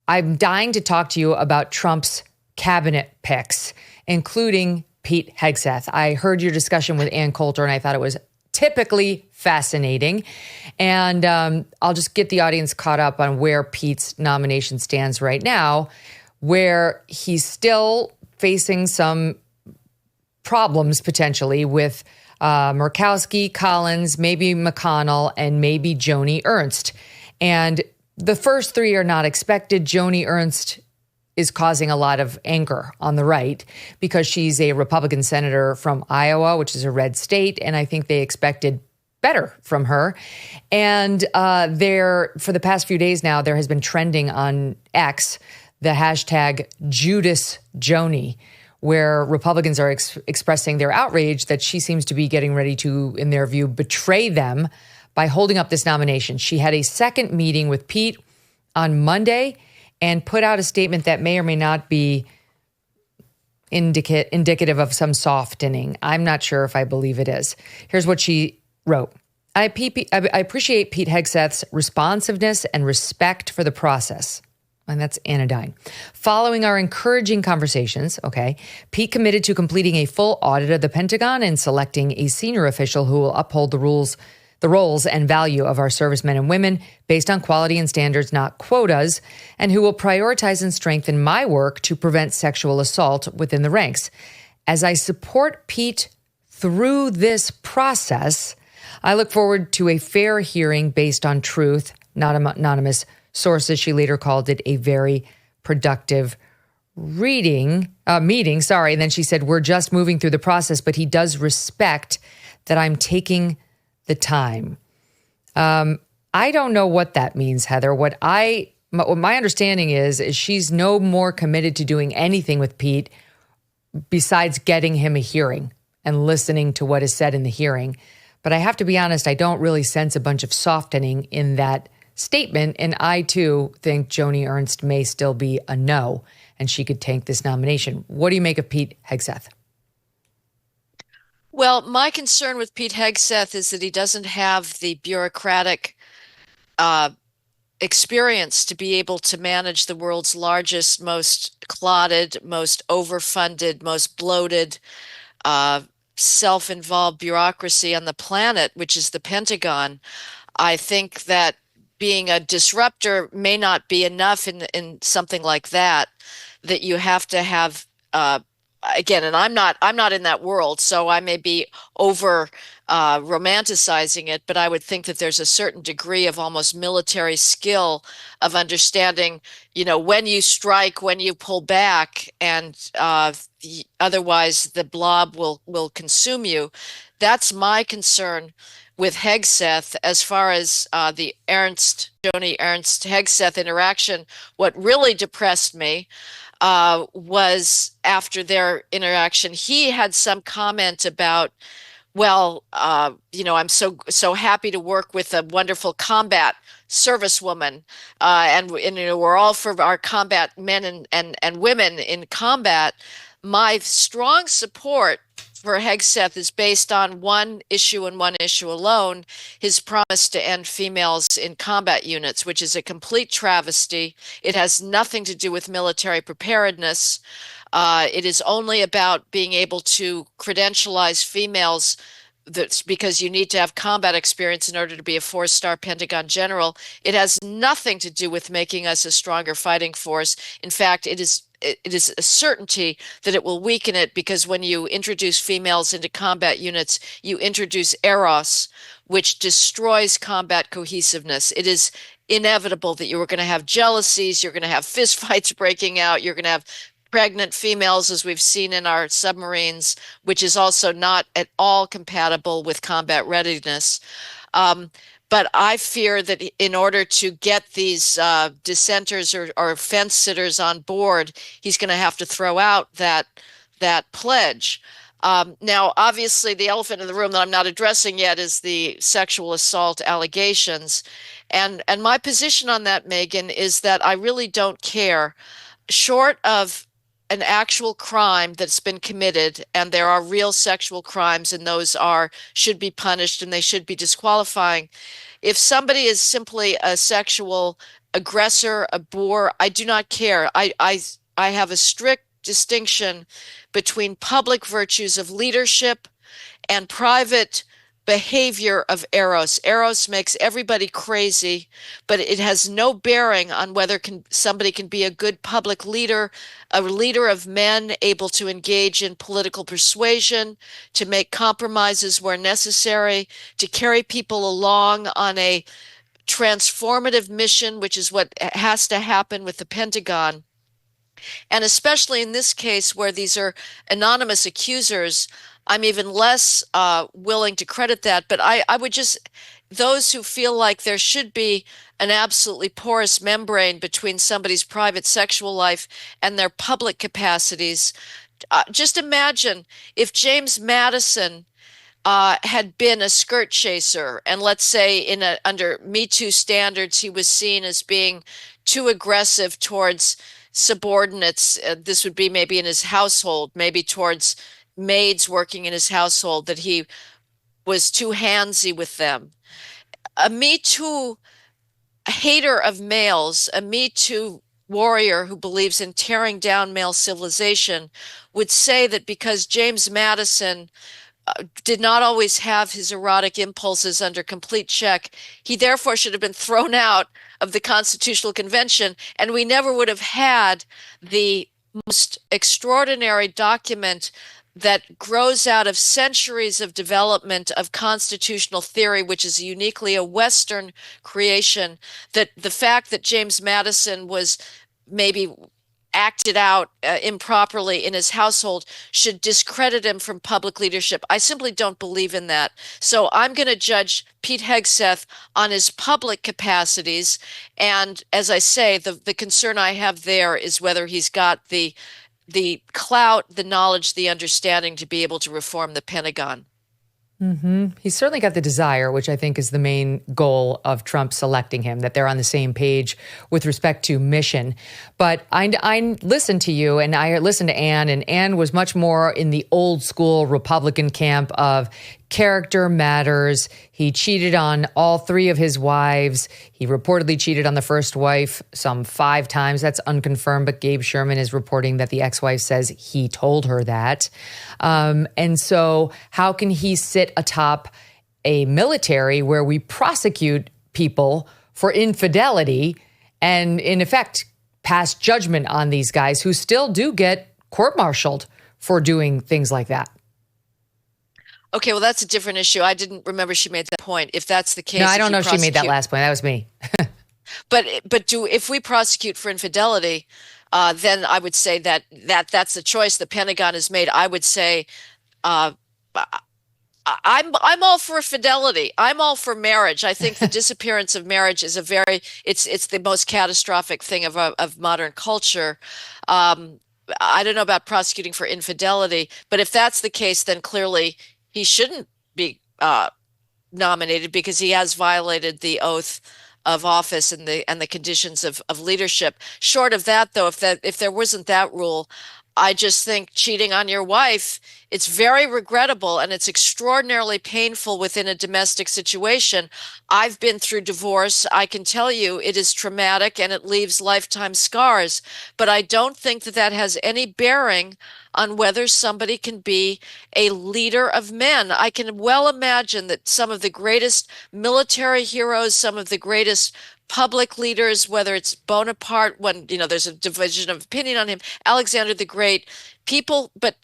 I'm dying to talk to you about Trump's cabinet picks, including Pete Hegseth. I heard your discussion with Ann Coulter, and I thought it was typically fascinating. And I'll just get the audience caught up on where Pete's nomination stands right now, where he's still facing some problems potentially with Murkowski, Collins, maybe McConnell, and maybe Joni Ernst. And the first three are not expected. Joni Ernst is causing a lot of anger on the right because she's a Republican senator from Iowa, which is a red state, and I think they expected better from her. And for the past few days now, there has been trending on X the hashtag Judas Joni, where Republicans are expressing their outrage that she seems to be getting ready to, in their view, betray them by holding up this nomination. She had a second meeting with Pete on Monday and put out a statement that may or may not be indicative of some softening. I'm not sure if I believe it is. Here's what she wrote. I appreciate Pete Hegseth's responsiveness and respect for the process. And that's anodyne. Following our encouraging conversations, Pete committed to completing a full audit of the Pentagon and selecting a senior official who will uphold the roles and value of our servicemen and women based on quality and standards, not quotas, and who will prioritize and strengthen my work to prevent sexual assault within the ranks. As I support Pete through this process, I look forward to a fair hearing based on truth, not anonymous sources. She later called it a very productive meeting. And then she said, we're just moving through the process, but he does respect that I'm taking the time. I don't know what that means, Heather. What my understanding is she's no more committed to doing anything with Pete besides getting him a hearing and listening to what is said in the hearing. But I have to be honest, I don't really sense a bunch of softening in that statement. And I, too, think Joni Ernst may still be a no, and she could tank this nomination. What do you make of Pete Hegseth? Well, my concern with Pete Hegseth is that he doesn't have the bureaucratic experience to be able to manage the world's largest, most clotted, most overfunded, most bloated, self-involved bureaucracy on the planet, which is the Pentagon. I think that being a disruptor may not be enough in something like that you have to have again, and I'm not in that world, so I may be over romanticizing it, but I would think that there's a certain degree of almost military skill of understanding, when you strike, when you pull back, and otherwise the blob will consume you. That's my concern with Hegseth as far as the Joni Ernst Hegseth interaction. What really depressed me was after their interaction, he had some comment about, well, I'm so happy to work with a wonderful combat servicewoman, and we're all for our combat men and women in combat. My strong support for Hegseth is based on one issue and one issue alone, his promise to end females in combat units, which is a complete travesty. It has nothing to do with military preparedness. It is only about being able to credentialize females. That's because you need to have combat experience in order to be a 4-star Pentagon general. It has nothing to do with making us a stronger fighting force. In fact, it is a certainty that it will weaken it, because when you introduce females into combat units, you introduce eros, which destroys combat cohesiveness. It is inevitable that you are going to have jealousies, you're going to have fistfights breaking out, you're going to have pregnant females, as we've seen in our submarines, which is also not at all compatible with combat readiness. But I fear that in order to get these dissenters or fence sitters on board, he's going to have to throw out that pledge. Now, obviously, the elephant in the room that I'm not addressing yet is the sexual assault allegations. And my position on that, Megyn, is that I really don't care. Short of an actual crime that's been committed, and there are real sexual crimes, and those should be punished and they should be disqualifying. If somebody is simply a sexual aggressor, a bore. I do not care. I have a strict distinction between public virtues of leadership and private behavior of Eros. Eros makes everybody crazy, but it has no bearing on whether somebody can be a good public leader, a leader of men able to engage in political persuasion, to make compromises where necessary, to carry people along on a transformative mission, which is what has to happen with the Pentagon. And especially in this case where these are anonymous accusers, I'm even less willing to credit that. But I would just, those who feel like there should be an absolutely porous membrane between somebody's private sexual life and their public capacities, just imagine if James Madison had been a skirt chaser, and let's say under Me Too standards, he was seen as being too aggressive towards subordinates. This would be maybe in his household, maybe towards maids working in his household, that he was too handsy with them. A Me Too hater of males, a Me Too warrior who believes in tearing down male civilization, would say that because James Madison did not always have his erotic impulses under complete check, he therefore should have been thrown out of the Constitutional Convention, and we never would have had the most extraordinary document that grows out of centuries of development of constitutional theory, which is uniquely a Western creation. That the fact that James Madison was maybe acted out improperly in his household should discredit him from public leadership. I simply don't believe in that. So I'm going to judge Pete Hegseth on his public capacities. And as I say, the concern I have there is whether he's got the clout, the knowledge, the understanding to be able to reform the Pentagon. Mm-hmm. He's certainly got the desire, which I think is the main goal of Trump selecting him, that they're on the same page with respect to mission. But I listened to you and I listened to Ann, and Ann was much more in the old school Republican camp of character matters. He cheated on all three of his wives. He reportedly cheated on the first wife some 5 times. That's unconfirmed, but Gabe Sherman is reporting that the ex-wife says he told her that. And so how can he sit atop a military where we prosecute people for infidelity and, in effect, pass judgment on these guys who still do get court-martialed for doing things like that? Okay, well, that's a different issue. I didn't remember she made that point. If that's the case, no, I don't know if she made that last point. That was me. But if we prosecute for infidelity, then I would say that's the choice the Pentagon has made. I would say I'm all for fidelity. I'm all for marriage. I think the disappearance of marriage is it's the most catastrophic thing of modern culture. I don't know about prosecuting for infidelity, but if that's the case, then clearly he shouldn't be nominated because he has violated the oath of office and the conditions of leadership. Short of that, though, if there wasn't that rule, I just think cheating on your wife, it's very regrettable and it's extraordinarily painful within a domestic situation. I've been through divorce. I can tell you it is traumatic and it leaves lifetime scars. But I don't think that has any bearing on whether somebody can be a leader of men. I can well imagine that some of the greatest military heroes, some of the greatest public leaders, whether it's Bonaparte, when there's a division of opinion on him, Alexander the Great, people, but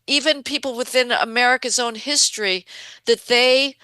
even people within America's own history, that they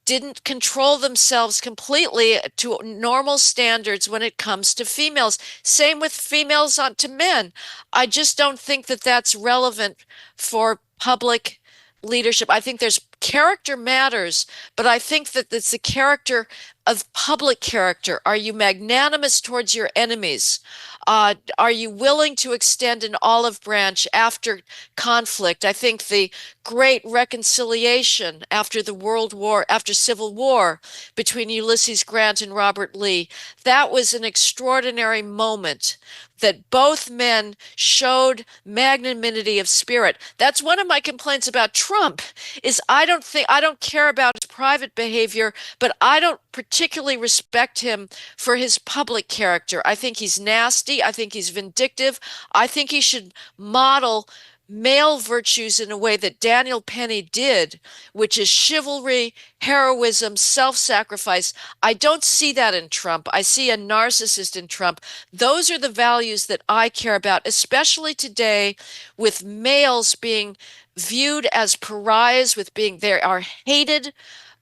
didn't control themselves completely to normal standards when it comes to females. Same with females to men. I just don't think that that's relevant for public leadership. I think there's character matters, but I think that it's the character of public character. Are you magnanimous towards your enemies? Are you willing to extend an olive branch after conflict? I think the great reconciliation after Civil War between Ulysses Grant and Robert Lee, that was an extraordinary moment that both men showed magnanimity of spirit. That's one of my complaints about Trump, is I don't care about his private behavior, but I don't particularly particularly respect him for his public character. I think he's nasty. I think he's vindictive. I think he should model male virtues in a way that Daniel Penny did, which is chivalry, heroism, self-sacrifice. I don't see that in Trump. I see a narcissist in Trump. Those are the values that I care about, especially today with males being viewed as pariahs, they are hated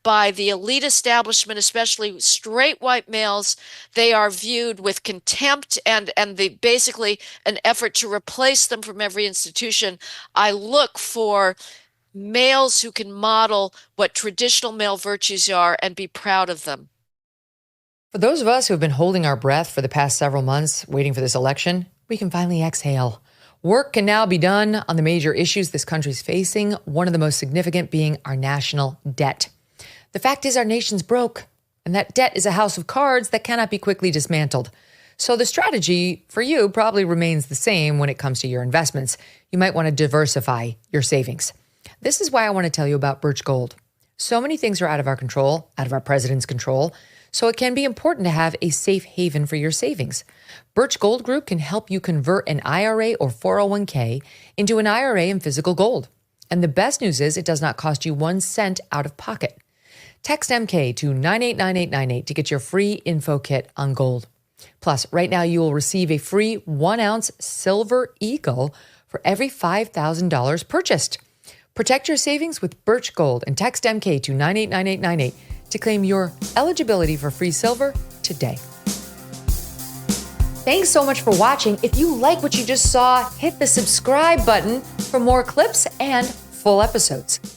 by the elite establishment, especially straight white males. They are viewed with contempt and basically an effort to replace them from every institution. I look for males who can model what traditional male virtues are and be proud of them. For those of us who have been holding our breath for the past several months, waiting for this election, we can finally exhale. Work can now be done on the major issues this country's facing, one of the most significant being our national debt. The fact is our nation's broke, and that debt is a house of cards that cannot be quickly dismantled. So the strategy for you probably remains the same when it comes to your investments. You might want to diversify your savings. This is why I want to tell you about Birch Gold. So many things are out of our control, out of our president's control, so it can be important to have a safe haven for your savings. Birch Gold Group can help you convert an IRA or 401k into an IRA in physical gold. And the best news is it does not cost you 1 cent out of pocket. Text MK to 989898 to get your free info kit on gold. Plus, right now you will receive a free 1-ounce silver eagle for every $5,000 purchased. Protect your savings with Birch Gold and text MK to 989898 to claim your eligibility for free silver today. Thanks so much for watching. If you like what you just saw, hit the subscribe button for more clips and full episodes.